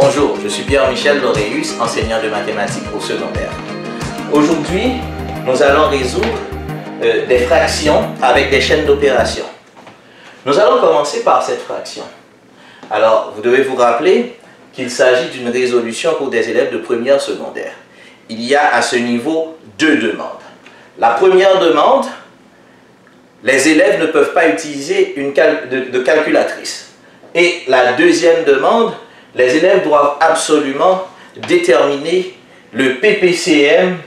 Bonjour, je suis Pierre-Michel Laureus, enseignant de mathématiques au secondaire. Aujourd'hui, nous allons résoudre des fractions avec des chaînes d'opérations. Nous allons commencer par cette fraction. Alors, vous devez vous rappeler qu'il s'agit d'une résolution pour des élèves de première secondaire. Il y a à ce niveau deux demandes. La première demande, les élèves ne peuvent pas utiliser de calculatrice. Et la deuxième demande, les élèves doivent absolument déterminer le PPCM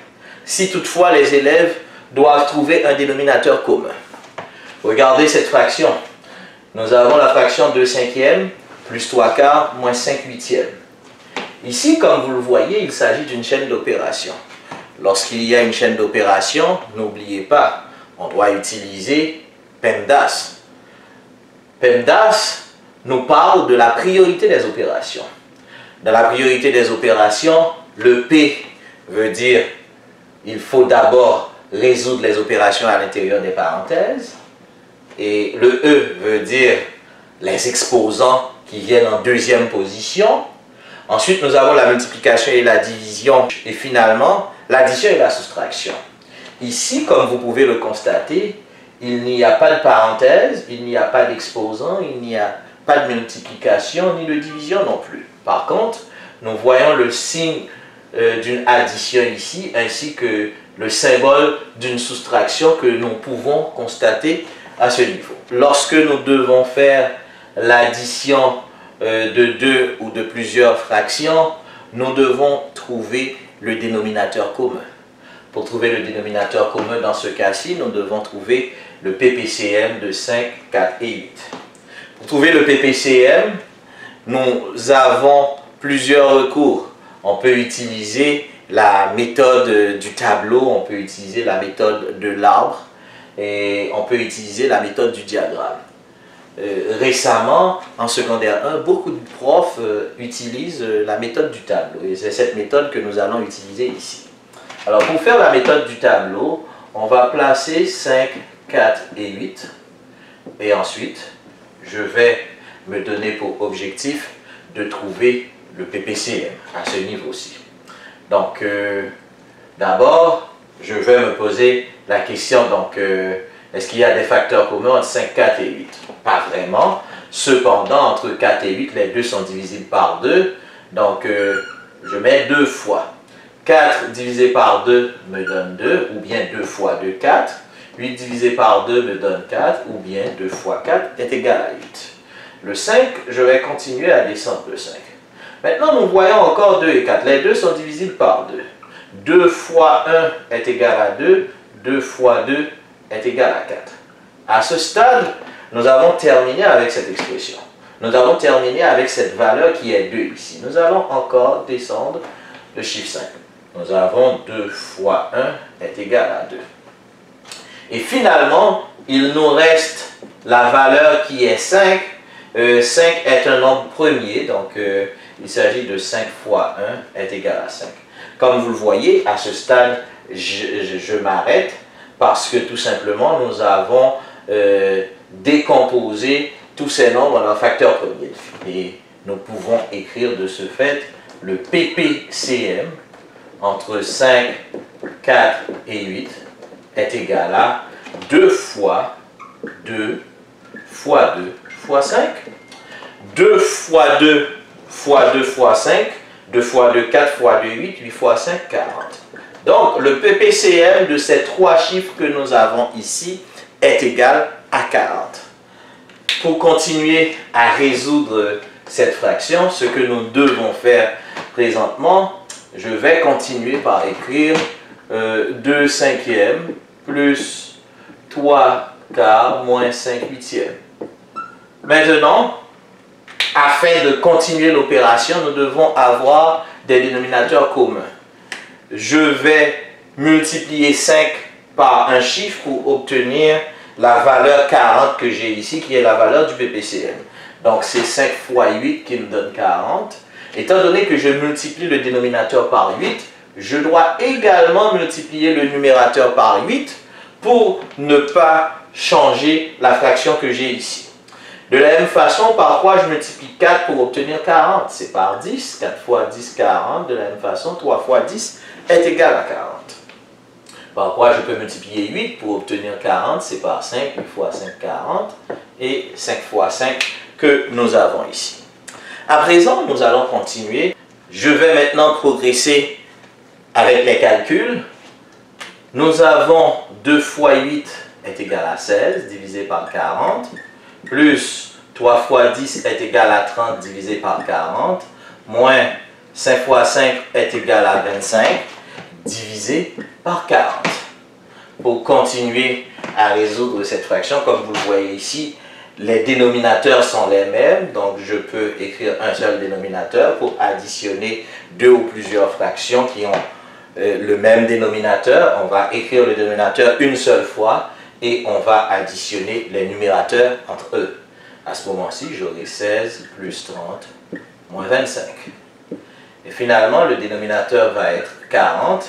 si toutefois les élèves doivent trouver un dénominateur commun. Regardez cette fraction. Nous avons la fraction 2 cinquièmes plus 3 quarts moins 5 huitièmes. Ici, comme vous le voyez, il s'agit d'une chaîne d'opération. Lorsqu'il y a une chaîne d'opération, n'oubliez pas, on doit utiliser PEMDAS. PEMDAS nous parle de la priorité des opérations. Dans la priorité des opérations, le P veut dire il faut d'abord résoudre les opérations à l'intérieur des parenthèses. Et le E veut dire les exposants qui viennent en deuxième position. Ensuite, nous avons la multiplication et la division. Et finalement, l'addition et la soustraction. Ici, comme vous pouvez le constater, il n'y a pas de parenthèse, il n'y a pas d'exposant, il n'y a pas de multiplication ni de division non plus. Par contre, nous voyons le signe d'une addition ici, ainsi que le symbole d'une soustraction que nous pouvons constater à ce niveau. Lorsque nous devons faire l'addition de deux ou de plusieurs fractions, nous devons trouver le dénominateur commun. Pour trouver le dénominateur commun dans ce cas-ci, nous devons trouver le PPCM de 5, 4 et 8. Pour trouver le PPCM, nous avons plusieurs recours. On peut utiliser la méthode du tableau, on peut utiliser la méthode de l'arbre et on peut utiliser la méthode du diagramme. Récemment, en secondaire 1, beaucoup de profs utilisent la méthode du tableau et c'est cette méthode que nous allons utiliser ici. Alors pour faire la méthode du tableau, on va placer 5, 4 et 8 et ensuite je vais me donner pour objectif de trouver le PPCM à ce niveau-ci. Donc, d'abord, je vais me poser la question, est-ce qu'il y a des facteurs communs entre 5, 4 et 8? Pas vraiment. Cependant, entre 4 et 8, les deux sont divisibles par 2. Donc, je mets 2 fois. 4 divisé par 2 me donne 2, ou bien 2 fois 2, 4. 8 divisé par 2 me donne 4, ou bien 2 fois 4 est égal à 8. Le 5, je vais continuer à descendre le 5. Maintenant, nous voyons encore 2 et 4. Les deux sont divisibles par 2. 2 fois 1 est égal à 2. 2 fois 2 est égal à 4. À ce stade, nous avons terminé avec cette expression. Nous avons terminé avec cette valeur qui est 2 ici. Nous allons encore descendre le chiffre 5. Nous avons 2 fois 1 est égal à 2. Et finalement, il nous reste la valeur qui est 5. 5 est un nombre premier, donc il s'agit de 5 fois 1 est égal à 5. Comme vous le voyez, à ce stade, je m'arrête parce que tout simplement, nous avons décomposé tous ces nombres en un facteur premier. Et nous pouvons écrire de ce fait le PPCM entre 5, 4 et 8 est égal à 2 fois 2 fois 2 fois 5. 2 fois 2 fois 2 fois 5. 2 fois 2, 4 fois 2, 8. 8 fois 5, 40. Donc, le PPCM de ces trois chiffres que nous avons ici est égal à 40. Pour continuer à résoudre cette fraction, ce que nous devons faire présentement, je vais continuer par écrire 2 cinquièmes plus 3 quarts moins 5 huitièmes. Maintenant, afin de continuer l'opération, nous devons avoir des dénominateurs communs. Je vais multiplier 5 par un chiffre pour obtenir la valeur 40 que j'ai ici, qui est la valeur du PPCM. Donc, c'est 5 fois 8 qui me donne 40. Étant donné que je multiplie le dénominateur par 8, je dois également multiplier le numérateur par 8 pour ne pas changer la fraction que j'ai ici. De la même façon, par quoi je multiplie 4 pour obtenir 40? C'est par 10. 4 fois 10, 40. De la même façon, 3 fois 10 est égal à 40. Par quoi je peux multiplier 8 pour obtenir 40? C'est par 5. 8 fois 5, 40. Et 5 fois 5 que nous avons ici. À présent, nous allons continuer. Je vais maintenant progresser avec les calculs. Nous avons 2 fois 8 est égal à 16 divisé par 40. Plus 3 fois 10 est égal à 30 divisé par 40. Moins 5 fois 5 est égal à 25 divisé par 40. Pour continuer à résoudre cette fraction, comme vous le voyez ici, les dénominateurs sont les mêmes, donc je peux écrire un seul dénominateur pour additionner deux ou plusieurs fractions qui ont le même dénominateur. On va écrire le dénominateur une seule fois et on va additionner les numérateurs entre eux. À ce moment-ci, j'aurai 16 plus 30 moins 25. Et finalement, le dénominateur va être 40.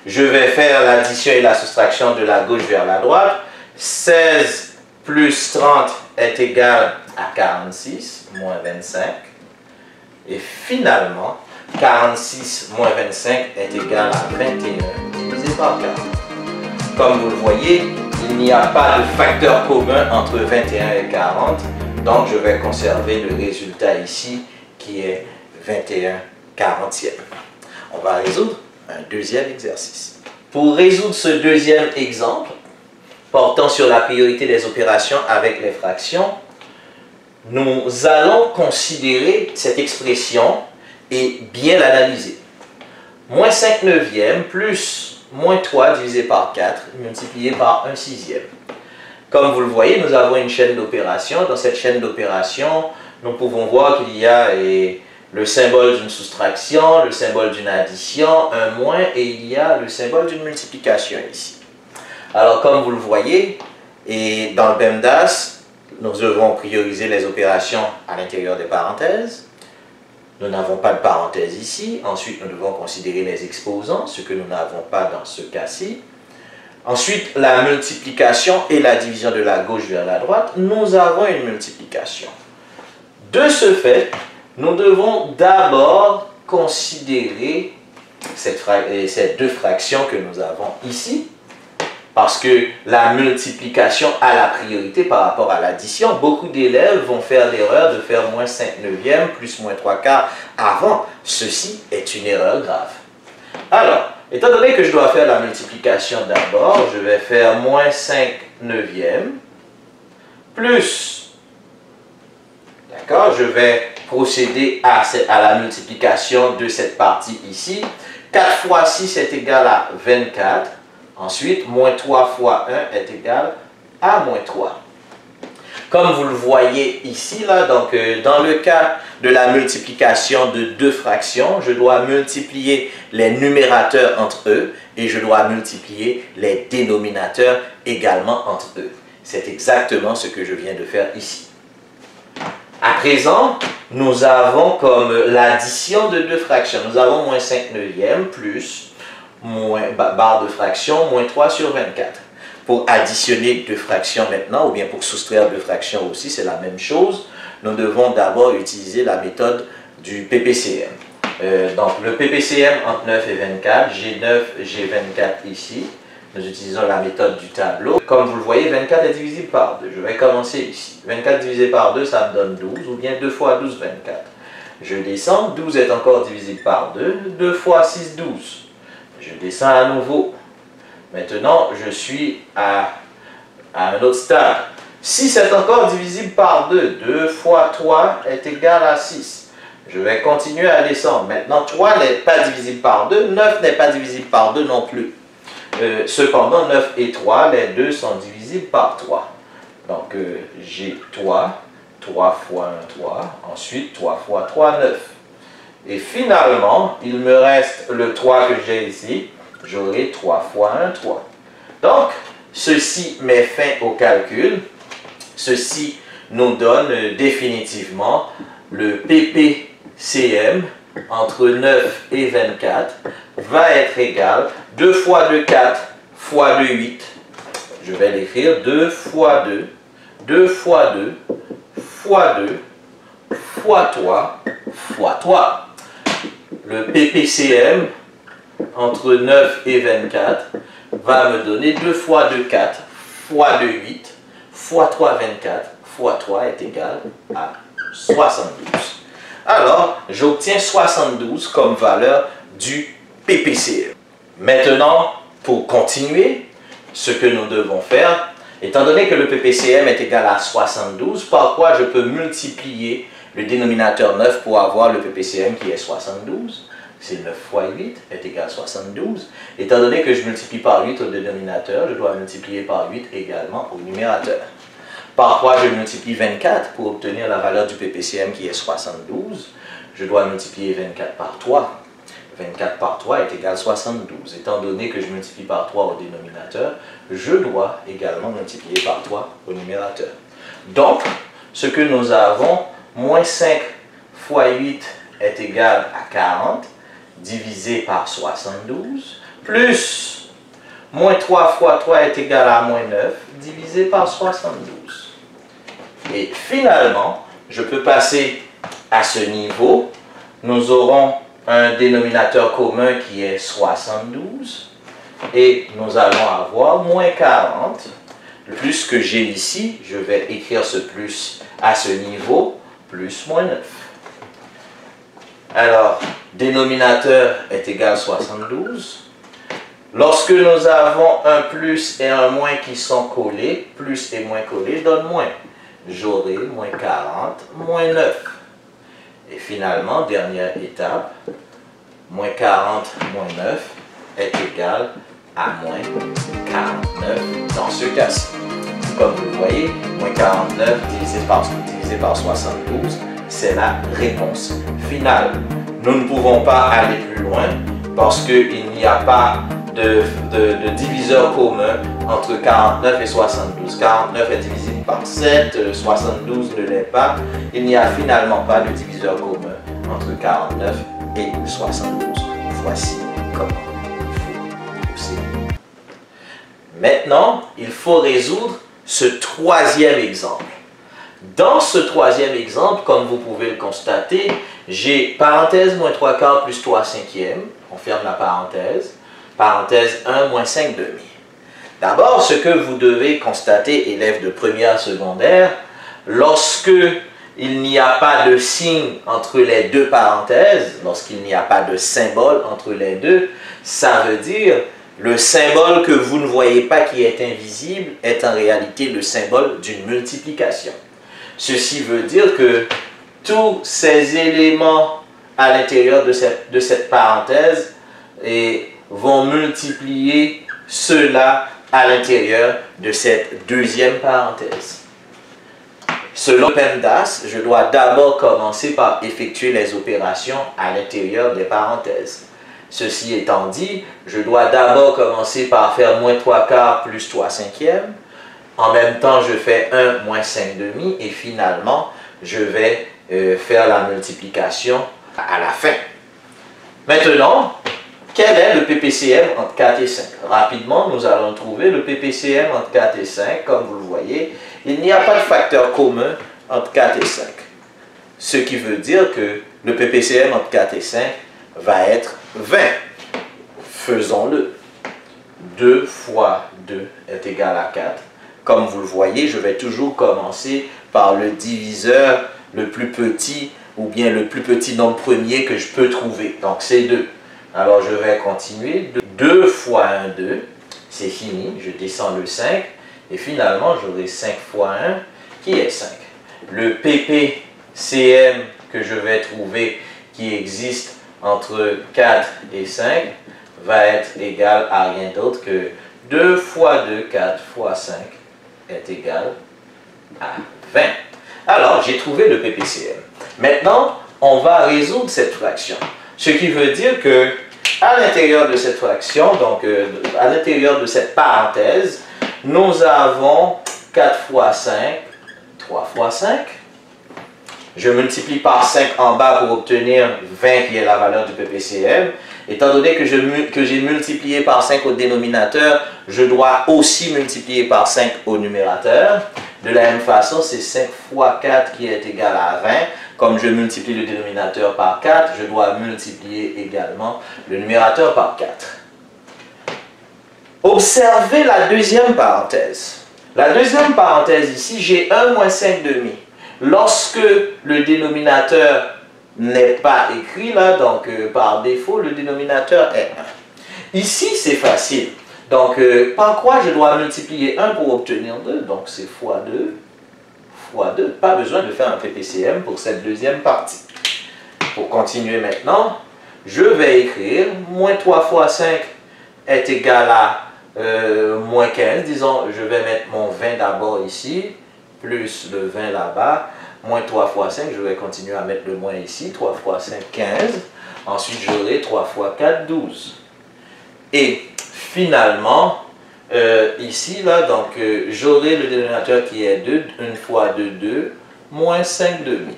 Je vais faire l'addition et la soustraction de la gauche vers la droite. 16 plus 30 est égal à 46 moins 25. Et finalement, 46 moins 25 est égal à 21 divisé par 40. Comme vous le voyez, il n'y a pas de facteur commun entre 21 et 40. Donc, je vais conserver le résultat ici qui est 21 40e. On va résoudre un deuxième exercice. Pour résoudre ce deuxième exemple, portant sur la priorité des opérations avec les fractions, nous allons considérer cette expression et bien l'analyser. Moins 5 neuvièmes plus moins 3 divisé par 4 multiplié par 1 sixième. Comme vous le voyez, nous avons une chaîne d'opérations. Dans cette chaîne d'opérations, nous pouvons voir qu'il y a le symbole d'une soustraction, le symbole d'une addition, un moins, et il y a le symbole d'une multiplication ici. Alors, comme vous le voyez, et dans le PEMDAS, nous devons prioriser les opérations à l'intérieur des parenthèses. Nous n'avons pas de parenthèse ici. Ensuite, nous devons considérer les exposants, ce que nous n'avons pas dans ce cas-ci. Ensuite, la multiplication et la division de la gauche vers la droite. Nous avons une multiplication. De ce fait, nous devons d'abord considérer ces deux fractions que nous avons ici, parce que la multiplication a la priorité par rapport à l'addition. Beaucoup d'élèves vont faire l'erreur de faire moins 5 neuvièmes plus moins 3 quarts avant. Ceci est une erreur grave. Alors, étant donné que je dois faire la multiplication d'abord, je vais faire moins 5 neuvièmes plus, d'accord, je vais procéder à la multiplication de cette partie ici. 4 fois 6 est égal à 24. Ensuite, moins 3 fois 1 est égal à moins 3. Comme vous le voyez ici, là, donc, dans le cas de la multiplication de deux fractions, je dois multiplier les numérateurs entre eux et je dois multiplier les dénominateurs également entre eux. C'est exactement ce que je viens de faire ici. À présent, nous avons comme l'addition de deux fractions. Nous avons moins 5 neuvièmes plus moins barre de fraction, moins 3 sur 24. Pour additionner deux fractions maintenant, ou bien pour soustraire deux fractions aussi, c'est la même chose. Nous devons d'abord utiliser la méthode du PPCM. Donc le PPCM entre 9 et 24, j'ai 9, j'ai 24 ici. Nous utilisons la méthode du tableau. Comme vous le voyez, 24 est divisible par 2. Je vais commencer ici. 24 divisé par 2, ça me donne 12, ou bien 2 fois 12, 24. Je descends, 12 est encore divisible par 2, 2 fois 6, 12. Je descends à nouveau. Maintenant, je suis à un autre stade. 6 est encore divisible par 2. 2 fois 3 est égal à 6. Je vais continuer à descendre. Maintenant, 3 n'est pas divisible par 2. 9 n'est pas divisible par 2 non plus. Cependant, 9 et 3, les deux sont divisibles par 3. Donc, j'ai 3. 3 fois 1, 3. Ensuite, 3 fois 3, 9. Et finalement, il me reste le 3 que j'ai ici. J'aurai 3 fois 1, 3. Donc, ceci met fin au calcul. Ceci nous donne définitivement le PPCM entre 9 et 24 va être égal 2 fois 2, 4 fois 2, 8. Je vais l'écrire 2 fois 2, 2 fois 2 fois 2 fois 3 fois 3. Le PPCM entre 9 et 24 va me donner 2 fois 2, 4, fois 2, 8, fois 3, 24, fois 3 est égal à 72. Alors, j'obtiens 72 comme valeur du PPCM. Maintenant, pour continuer, ce que nous devons faire, étant donné que le PPCM est égal à 72, par quoi je peux multiplier le dénominateur 9 pour avoir le PPCM qui est 72. C'est 9 fois 8 est égal à 72. Étant donné que je multiplie par 8 au dénominateur, je dois multiplier par 8 également au numérateur. Par quoi je multiplie 24 pour obtenir la valeur du PPCM qui est 72. Je dois multiplier 24 par 3. 24 par 3 est égal à 72. Étant donné que je multiplie par 3 au dénominateur, je dois également multiplier par 3 au numérateur. Donc, ce que nous avons, moins 5 fois 8 est égal à 40, divisé par 72, plus moins 3 fois 3 est égal à moins 9, divisé par 72. Et finalement, je peux passer à ce niveau. Nous aurons un dénominateur commun qui est 72. Et nous allons avoir moins 40. Le plus que j'ai ici, je vais écrire ce plus à ce niveau, plus moins 9. Alors, dénominateur est égal à 72. Lorsque nous avons un plus et un moins qui sont collés, plus et moins collés donne moins. J'aurai moins 40, moins 9. Et finalement, dernière étape, moins 40, moins 9 est égal à moins 49 dans ce cas-ci. Comme vous le voyez, moins 49 divisé par 72, c'est la réponse finale. Nous ne pouvons pas aller plus loin parce qu'il n'y a pas de diviseur commun entre 49 et 72. 49 est divisible par 7, 72 ne l'est pas. Il n'y a finalement pas de diviseur commun entre 49 et 72. Voici comment il faut procéder. Maintenant, il faut résoudre ce troisième exemple. Dans ce troisième exemple, comme vous pouvez le constater, j'ai parenthèse moins 3 quarts plus 3 cinquièmes. On ferme la parenthèse. Parenthèse 1 moins 5 demi. D'abord, ce que vous devez constater, élèves de première secondaire, lorsque il n'y a pas de signe entre les deux parenthèses, lorsqu'il n'y a pas de symbole entre les deux, ça veut dire le symbole que vous ne voyez pas qui est invisible est en réalité le symbole d'une multiplication. Ceci veut dire que tous ces éléments à l'intérieur de cette parenthèse vont multiplier cela à l'intérieur de cette deuxième parenthèse. Selon PEMDAS, je dois d'abord commencer par effectuer les opérations à l'intérieur des parenthèses. Ceci étant dit, je dois d'abord commencer par faire moins 3 quarts plus 3 cinquièmes. En même temps, je fais 1 moins 5 demi et finalement, je vais faire la multiplication à la fin. Maintenant, quel est le PPCM entre 4 et 5? Rapidement, nous allons trouver le PPCM entre 4 et 5. Comme vous le voyez, il n'y a pas de facteur commun entre 4 et 5. Ce qui veut dire que le PPCM entre 4 et 5 va être 20. Faisons-le. 2 fois 2 est égal à 4. Comme vous le voyez, je vais toujours commencer par le diviseur le plus petit ou bien le plus petit nombre premier que je peux trouver. Donc c'est 2. Alors je vais continuer. 2 fois 1, 2. C'est fini. Je descends le 5. Et finalement, j'aurai 5 fois 1 qui est 5. Le PPCM que je vais trouver qui existe entre 4 et 5 va être égal à rien d'autre que 2 fois 2, 4 fois 5 est égal à 20. Alors, j'ai trouvé le PPCM. Maintenant, on va résoudre cette fraction. Ce qui veut dire que à l'intérieur de cette fraction, donc à l'intérieur de cette parenthèse, nous avons 4 fois 5, 3 fois 5. Je multiplie par 5 en bas pour obtenir 20 qui est la valeur du PPCM. Étant donné que j'ai multiplié par 5 au dénominateur, je dois aussi multiplier par 5 au numérateur. De la même façon, c'est 5 fois 4 qui est égal à 20. Comme je multiplie le dénominateur par 4, je dois multiplier également le numérateur par 4. Observez la deuxième parenthèse. La deuxième parenthèse ici, j'ai 1 moins 5 demi. Lorsque le dénominateur n'est pas écrit là, donc par défaut, le dénominateur est 1. Ici, c'est facile. Donc, par quoi je dois multiplier 1 pour obtenir 2? Donc, c'est fois 2, fois 2. Pas besoin de faire un PPCM pour cette deuxième partie. Pour continuer maintenant, je vais écrire moins 3 fois 5 est égal à moins 15. Disons, je vais mettre mon 20 d'abord ici, plus le 20 là-bas. Moins 3 fois 5, je vais continuer à mettre le moins ici. 3 fois 5, 15. Ensuite, j'aurai 3 fois 4, 12. Et finalement, ici, là, donc, j'aurai le dénominateur qui est 2. 1 fois 2, 2. Moins 5 demi.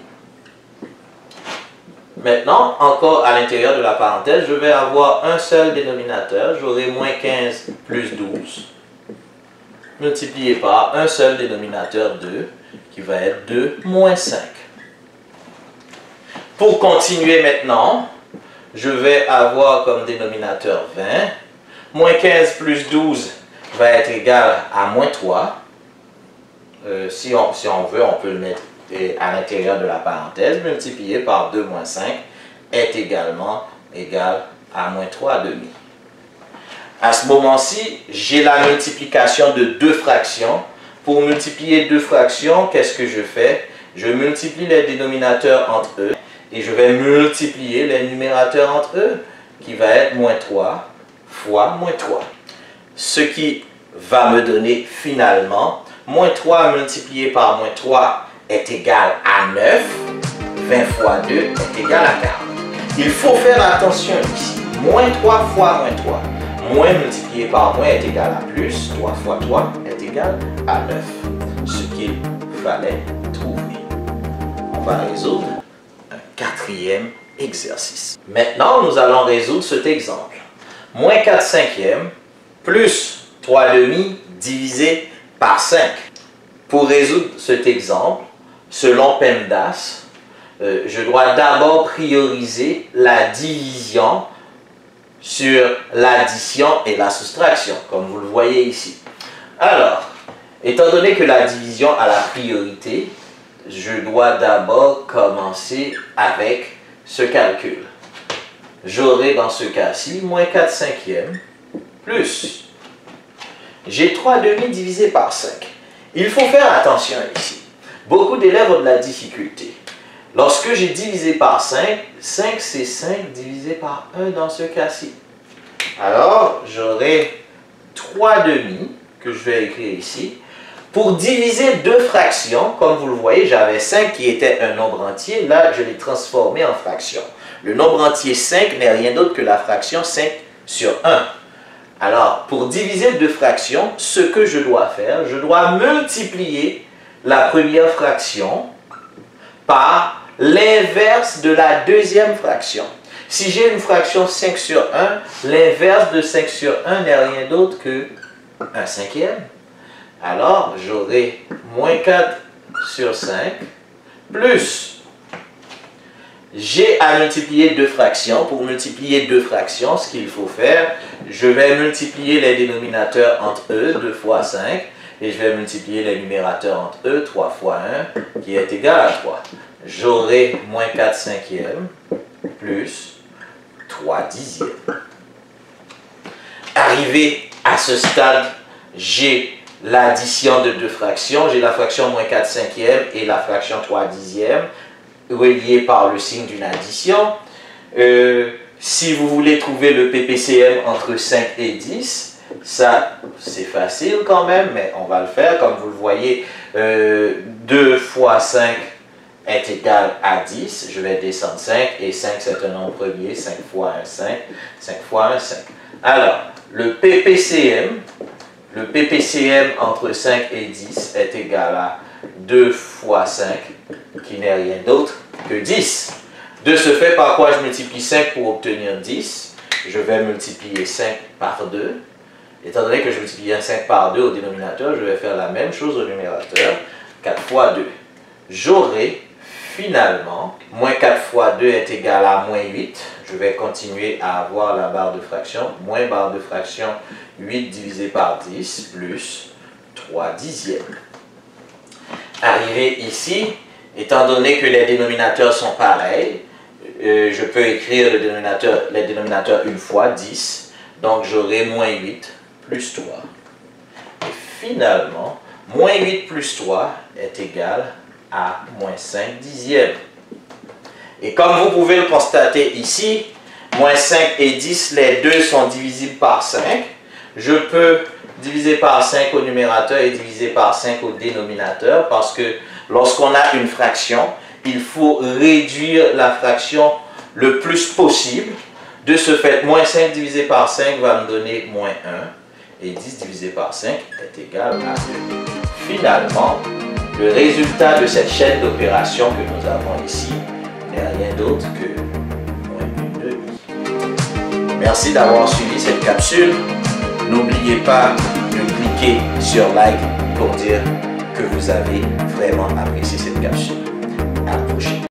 Maintenant, encore à l'intérieur de la parenthèse, je vais avoir un seul dénominateur. J'aurai moins 15 plus 12. Multiplié par un seul dénominateur 2, qui va être 2 moins 5. Pour continuer maintenant, je vais avoir comme dénominateur 20. Moins 15 plus 12 va être égal à moins 3. Si on veut, on peut le mettre à l'intérieur de la parenthèse. Multiplié par 2 moins 5 est également égal à moins 3 demi. À ce moment-ci, j'ai la multiplication de deux fractions. Pour multiplier deux fractions, qu'est-ce que je fais? Je multiplie les dénominateurs entre eux et je vais multiplier les numérateurs entre eux, qui va être moins 3 fois moins 3. Ce qui va me donner finalement moins 3 multiplié par moins 3 est égal à 9. 20 fois 2 est égal à 40. Il faut faire attention ici. Moins 3 fois moins 3. Moins multiplié par moins est égal à plus. 3 fois 3 est égal à 9. Ce qu'il fallait trouver. On va résoudre un quatrième exercice. Maintenant, nous allons résoudre cet exemple. Moins 4 cinquièmes plus 3 demi divisé par 5. Pour résoudre cet exemple, selon PEMDAS, je dois d'abord prioriser la division sur l'addition et la soustraction, comme vous le voyez ici. Alors, étant donné que la division a la priorité, je dois d'abord commencer avec ce calcul. J'aurai dans ce cas-ci moins 4 cinquièmes plus. J'ai 3 demi divisé par 5. Il faut faire attention ici. Beaucoup d'élèves ont de la difficulté. Lorsque j'ai divisé par 5, 5 c'est 5 divisé par 1 dans ce cas-ci. Alors, j'aurai 3 demi que je vais écrire ici. Pour diviser deux fractions, comme vous le voyez, j'avais 5 qui était un nombre entier. Là, je l'ai transformé en fraction. Le nombre entier 5 n'est rien d'autre que la fraction 5 sur 1. Alors, pour diviser deux fractions, ce que je dois faire, je dois multiplier la première fraction par l'inverse de la deuxième fraction. Si j'ai une fraction 5 sur 1, l'inverse de 5 sur 1 n'est rien d'autre que 1 cinquième. Alors, j'aurai moins 4 sur 5 plus. J'ai à multiplier deux fractions. Pour multiplier deux fractions, ce qu'il faut faire, je vais multiplier les dénominateurs entre eux, 2 fois 5, et je vais multiplier les numérateurs entre eux, 3 fois 1, qui est égal à 3. J'aurai moins 4 cinquièmes plus 3 dixièmes. Arrivé à ce stade, j'ai l'addition de deux fractions. J'ai la fraction moins 4 cinquièmes et la fraction 3 dixièmes, reliées par le signe d'une addition. Si vous voulez trouver le PPCM entre 5 et 10, ça c'est facile quand même, mais on va le faire. Comme vous le voyez, 2 fois 5 est égal à 10. Je vais descendre 5 et 5 c'est un nombre premier. 5 fois 1, 5. 5 fois 1, 5. Alors, le PPCM entre 5 et 10 est égal à 2 fois 5, qui n'est rien d'autre que 10. De ce fait, par quoi je multiplie 5 pour obtenir 10? Je vais multiplier 5 par 2. Étant donné que je multiplie 5 par 2 au dénominateur, je vais faire la même chose au numérateur. 4 fois 2. J'aurai finalement, moins 4 fois 2 est égal à moins 8. Je vais continuer à avoir la barre de fraction. Moins barre de fraction, 8 divisé par 10 plus 3 dixièmes. Arrivé ici, étant donné que les dénominateurs sont pareils, je peux écrire les dénominateurs une fois, 10. Donc j'aurai moins 8 plus 3. Et finalement, moins 8 plus 3 est égal à moins 5 dixièmes. Et comme vous pouvez le constater ici, moins 5 et 10, les deux sont divisibles par 5. Je peux diviser par 5 au numérateur et diviser par 5 au dénominateur parce que lorsqu'on a une fraction, il faut réduire la fraction le plus possible. De ce fait, moins 5 divisé par 5 va me donner moins 1 et 10 divisé par 5 est égal à 2. Finalement, le résultat de cette chaîne d'opérations que nous avons ici n'est rien d'autre que moins 1/2. Merci d'avoir suivi cette capsule. N'oubliez pas de cliquer sur like pour dire que vous avez vraiment apprécié cette capsule. À la prochaine.